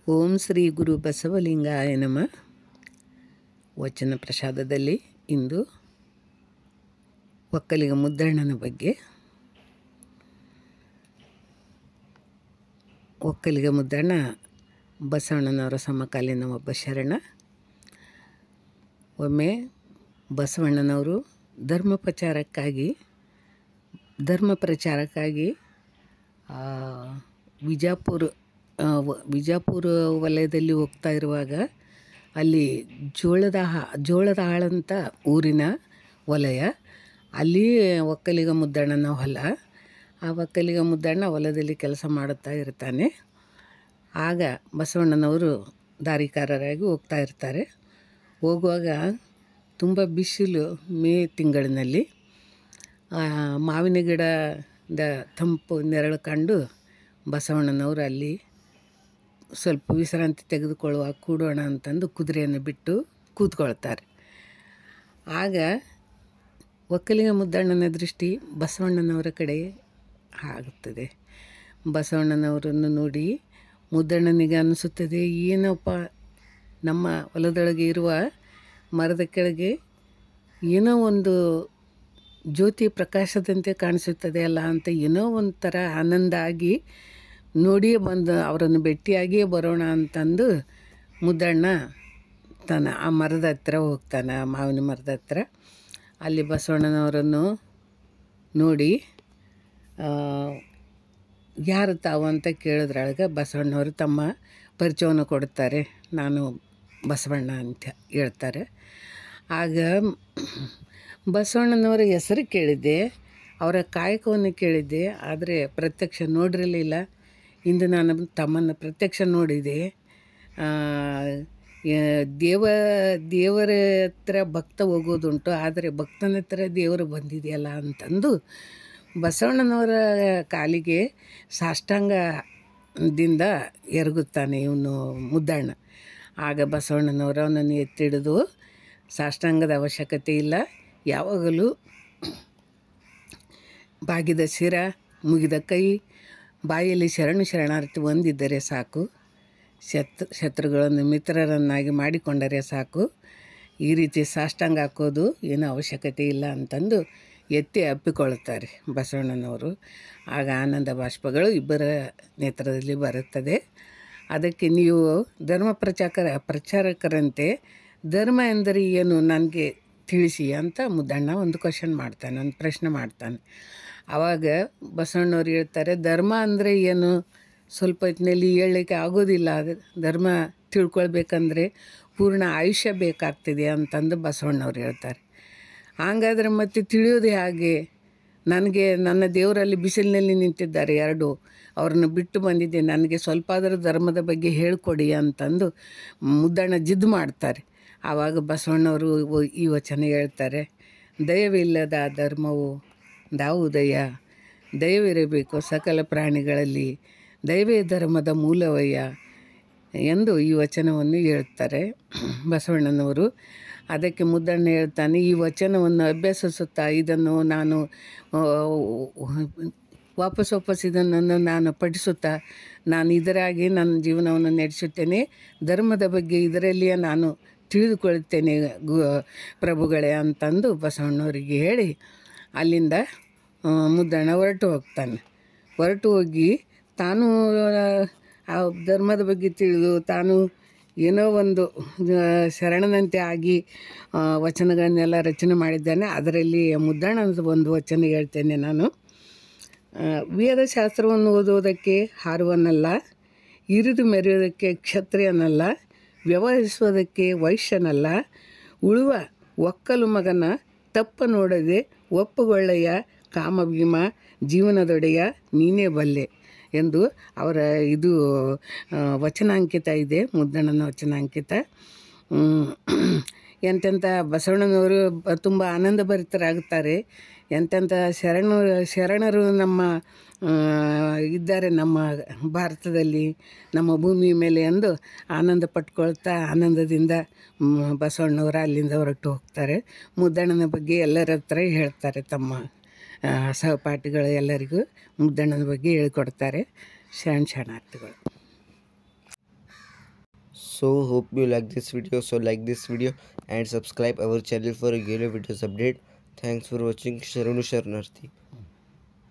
ಓಂ ಶ್ರೀ ಗುರು ಬಸವಲಿಂಗಾಯ ನಮಃ. ವಚನ ಪ್ರಸಾದದಲ್ಲಿ ಇಂದು ಒಕ್ಕಲಿಗ ಮುದ್ದಣ್ಣನ ಬಗ್ಗೆ. ಒಕ್ಕಲಿಗ ಮುದ್ದಣ್ಣ ಬಸವಣ್ಣನವರ ಸಮಕಾಲೀನ ಒಬ್ಬ ಶರಣ. ಒಮ್ಮೆ ಬಸವಣ್ಣನವರು ಧರ್ಮ ಪ್ರಚಾರಕ್ಕಾಗಿ ವಿಜಾಪುರ ವಲಯದಲ್ಲಿ ಹೋಗ್ತಾ ಇರುವಾಗ ಅಲ್ಲಿ ಜೋಳದ ಹಾಳಂತ ಊರಿನ ವಲಯ, ಅಲ್ಲಿ ಒಕ್ಕಲಿಗ ಮುದ್ದಣ್ಣನ ಹೊಲ. ಆ ಒಕ್ಕಲಿಗ ಮುದ್ದಣ್ಣ ಹೊಲದಲ್ಲಿ ಕೆಲಸ ಮಾಡುತ್ತಾ ಇರ್ತಾನೆ. ಆಗ ಬಸವಣ್ಣನವರು ದಾರಿಕಾರರಾಗಿ ಹೋಗ್ತಾ ಇರ್ತಾರೆ. ಹೋಗುವಾಗ ತುಂಬ ಬಿಸಿಲು, ಮೇ ತಿಂಗಳಿನಲ್ಲಿ ಮಾವಿನ ಗಿಡದ ತಂಪು ನೆರಳು ಕಂಡು ಬಸವಣ್ಣನವರು ಅಲ್ಲಿ ಸ್ವಲ್ಪ ವಿಶ್ರಾಂತಿ ತೆಗೆದುಕೊಳ್ಳುವ ಕೂಡೋಣ ಅಂತಂದು ಕುದುರೆಯನ್ನು ಬಿಟ್ಟು ಕೂತ್ಕೊಳ್ತಾರೆ. ಆಗ ಒಕ್ಕಲಿಗ ಮುದ್ದಣ್ಣನ ದೃಷ್ಟಿ ಬಸವಣ್ಣನವರ ಕಡೆ ಆಗುತ್ತದೆ. ಬಸವಣ್ಣನವರನ್ನು ನೋಡಿ ಮುದ್ದಣ್ಣನಿಗೆ ಅನಿಸುತ್ತದೆ, ಏನಪ್ಪ ನಮ್ಮ ಹೊಲದೊಳಗೆ ಇರುವ ಮರದ ಕೆಳಗೆ ಏನೋ ಒಂದು ಜ್ಯೋತಿ ಪ್ರಕಾಶದಂತೆ ಕಾಣಿಸುತ್ತದೆ ಅಲ್ಲ ಅಂತ ಏನೋ ಒಂಥರ ಆನಂದ ಆಗಿ ನೋಡಿಯೇ ಬಂದು ಅವರನ್ನು ಭೇಟಿಯಾಗಿಯೇ ಬರೋಣ ಅಂತಂದು ಮುದ್ದಣ್ಣ ಆ ಮರದ ಹತ್ರ ಹೋಗ್ತಾನೆ, ಮಾವಿನ ಮರದ ಹತ್ರ. ಅಲ್ಲಿ ಬಸವಣ್ಣನವರನ್ನು ನೋಡಿ ಯಾರು ತಾವು ಅಂತ ಕೇಳಿದ್ರೊಳಗೆ ಬಸವಣ್ಣವರು ತಮ್ಮ ಪರಿಚಯವನ್ನು ಕೊಡುತ್ತಾರೆ. ನಾನು ಬಸವಣ್ಣ ಅಂತ ಹೇಳ್ತಾರೆ. ಆಗ ಬಸವಣ್ಣನವರ ಹೆಸರು ಕೇಳಿದ್ದೆ, ಅವರ ಕಾಯಕವನ್ನು ಕೇಳಿದ್ದೆ, ಆದರೆ ಪ್ರತ್ಯಕ್ಷ ನೋಡಿರಲಿಲ್ಲ. ಇಂದು ನಾನು ತಮ್ಮನ್ನು ಪ್ರತ್ಯಕ್ಷ ನೋಡಿದೆ. ದೇವರ ಹತ್ರ ಭಕ್ತ ಹೋಗೋದುಂಟು, ಆದರೆ ಭಕ್ತನ ಹತ್ರ ದೇವರು ಬಂದಿದೆಯಲ್ಲ ಅಂತಂದು ಬಸವಣ್ಣನವರ ಕಾಲಿಗೆ ಸಾಷ್ಟಾಂಗದಿಂದ ಎರಗುತ್ತಾನೆ ಇವನು ಮುದ್ದಣ್ಣ. ಆಗ ಬಸವಣ್ಣನವರು ಅವನನ್ನು ಎತ್ತಿಡಿದು, ಸಾಷ್ಟಾಂಗದ ಅವಶ್ಯಕತೆ ಇಲ್ಲ, ಯಾವಾಗಲೂ ಬಾಗಿದ ಶಿರ, ಮುಗಿದ ಕೈ, ಬಾಯಲ್ಲಿ ಶರಣಾರ್ಥಿ ಹೊಂದಿದ್ದರೆ ಸಾಕು, ಶತ್ರುಗಳನ್ನು ಮಿತ್ರರನ್ನಾಗಿ ಮಾಡಿಕೊಂಡರೆ ಸಾಕು, ಈ ರೀತಿ ಸಾಷ್ಟಾಂಗ ಹಾಕೋದು ಏನೂ ಅವಶ್ಯಕತೆ ಇಲ್ಲ ಅಂತಂದು ಎತ್ತಿ ಅಪ್ಪಿಕೊಳ್ಳುತ್ತಾರೆ ಬಸವಣ್ಣನವರು. ಆಗ ಆನಂದ ಬಾಷ್ಪಗಳು ಇಬ್ಬರ ನೇತ್ರದಲ್ಲಿ ಬರುತ್ತದೆ. ಅದಕ್ಕೆ ನೀವು ಧರ್ಮ ಪ್ರಚಾರಕರಂತೆ ಧರ್ಮ ಎಂದರೆ ಏನು ನನಗೆ ತಿಳಿಸಿ ಅಂತ ಮುದ್ದಣ್ಣ ಒಂದು ಪ್ರಶ್ನೆ ಮಾಡ್ತಾನೆ. ಆವಾಗ ಬಸವಣ್ಣವ್ರು ಹೇಳ್ತಾರೆ, ಧರ್ಮ ಅಂದರೆ ಏನು ಸ್ವಲ್ಪ ಹೊತ್ತಿನಲ್ಲಿ ಹೇಳಲಿಕ್ಕೆ ಆಗೋದಿಲ್ಲ, ಧರ್ಮ ತಿಳ್ಕೊಳ್ಬೇಕಂದ್ರೆ ಪೂರ್ಣ ಆಯುಷ್ಯ ಬೇಕಾಗ್ತದೆ ಅಂತಂದು ಬಸವಣ್ಣವ್ರು ಹೇಳ್ತಾರೆ. ಹಾಗಾದರೆ ಮತ್ತೆ ತಿಳಿಯೋದು ಹೇಗೆ? ನನಗೆ ನನ್ನ ದೇವರಲ್ಲಿ ಬಿಸಿಲಿನಲ್ಲಿ ನಿಂತಿದ್ದಾರೆ ಎರಡು, ಅವ್ರನ್ನ ಬಿಟ್ಟು ಬಂದಿದ್ದೆ, ನನಗೆ ಸ್ವಲ್ಪ ಆದರೂ ಧರ್ಮದ ಬಗ್ಗೆ ಹೇಳ್ಕೊಡಿ ಅಂತಂದು ಮುದ್ದಣ್ಣ ಜಿದ್ದು ಮಾಡ್ತಾರೆ. ಆವಾಗ ಬಸವಣ್ಣವರು ಈ ವಚನ ಹೇಳ್ತಾರೆ, ದಯವಿಲ್ಲದ ಧರ್ಮವು ದಾವುದಯ, ದಯವಿರಬೇಕು ಸಕಲ ಪ್ರಾಣಿಗಳಲ್ಲಿ, ದಯವೇ ಧರ್ಮದ ಮೂಲವಯ್ಯ ಎಂದು ಈ ವಚನವನ್ನು ಹೇಳ್ತಾರೆ ಬಸವಣ್ಣನವರು. ಅದಕ್ಕೆ ಮುದ್ದಣ್ಣ ಹೇಳ್ತಾನೆ, ಈ ವಚನವನ್ನು ಅಭ್ಯಸಿಸುತ್ತಾ ಇದನ್ನು ನಾನು ವಾಪಸ್ ಇದನ್ನು ನಾನು ಪಠಿಸುತ್ತಾ ನಾನು ಇದರಾಗಿ ನನ್ನ ಜೀವನವನ್ನು ನಡೆಸುತ್ತೇನೆ, ಧರ್ಮದ ಬಗ್ಗೆ ಇದರಲ್ಲಿಯೇ ನಾನು ತಿಳಿದುಕೊಳ್ಳುತ್ತೇನೆ ಪ್ರಭುಗಳೇ ಅಂತಂದು ಬಸವಣ್ಣವರಿಗೆ ಹೇಳಿ ಅಲ್ಲಿಂದ ಮುದ್ದಣ್ಣ ಹೊರಟು ಹೋಗಿ ತಾನು ಆ ಧರ್ಮದ ಬಗ್ಗೆ ತಿಳಿದು ತಾನು ಏನೋ ಒಂದು ಶರಣನಂತೆ ಆಗಿ ವಚನಗಳನ್ನೆಲ್ಲ ರಚನೆ ಮಾಡಿದ್ದಾನೆ. ಅದರಲ್ಲಿ ಮುದ್ದಣ್ಣನದು ಒಂದು ವಚನ ಹೇಳ್ತೇನೆ ನಾನು. ವೇದಶಾಸ್ತ್ರವನ್ನು ಓದುವುದಕ್ಕೆ ಹಾರುವನಲ್ಲ, ಇರಿದು ಮೆರೆಯೋದಕ್ಕೆ ಕ್ಷತ್ರಿಯನಲ್ಲ, ವ್ಯವಹರಿಸುವುದಕ್ಕೆ ವೈಶ್ಯನಲ್ಲ, ಉಳುವ ಒಕ್ಕಲು ಮಗನ ತಪ್ಪ ನೋಡದೆ ಒಪ್ಪುಗೊಳ್ಳೆಯ ಕಾಮಭೀಮ, ಜೀವನದೊಡೆಯ ನೀನೇ ಬಲ್ಲೆ ಎಂದು ಅವರ ಇದು ವಚನಾಂಕಿತ ಇದೆ, ಮುದ್ದಣ್ಣನ ವಚನಾಂಕಿತ. ಎಂತೆಂಥ ಬಸವಣ್ಣನವರು ತುಂಬ ಆನಂದ ಭರಿತರಾಗುತ್ತಾರೆ. ಎಂತೆಂಥ ಶರಣರು ನಮ್ಮ ಇದ್ದಾರೆ ನಮ್ಮ ಭಾರತದಲ್ಲಿ, ನಮ್ಮ ಭೂಮಿ ಮೇಲೆ ಎಂದು ಆನಂದ ಪಟ್ಕೊಳ್ತಾ ಆನಂದದಿಂದ ಬಸವಣ್ಣವರು ಅಲ್ಲಿಂದ ಹೊರಟು ಹೋಗ್ತಾರೆ. ಮುದ್ದಣ್ಣನ ಬಗ್ಗೆ ಎಲ್ಲರ ಹತ್ರ ಹೇಳ್ತಾರೆ, ತಮ್ಮ ಸಹಪಾಠಿಗಳು ಎಲ್ಲರಿಗೂ ಮುದ್ದಣ್ಣನ ಬಗ್ಗೆ ಹೇಳ್ಕೊಡ್ತಾರೆ ಶರಣಾರ್ಥಿಗಳು. So hope you like this video. So like this video and subscribe our channel for regular videos update. Thanks for watching. Sharanu Sharanarthi.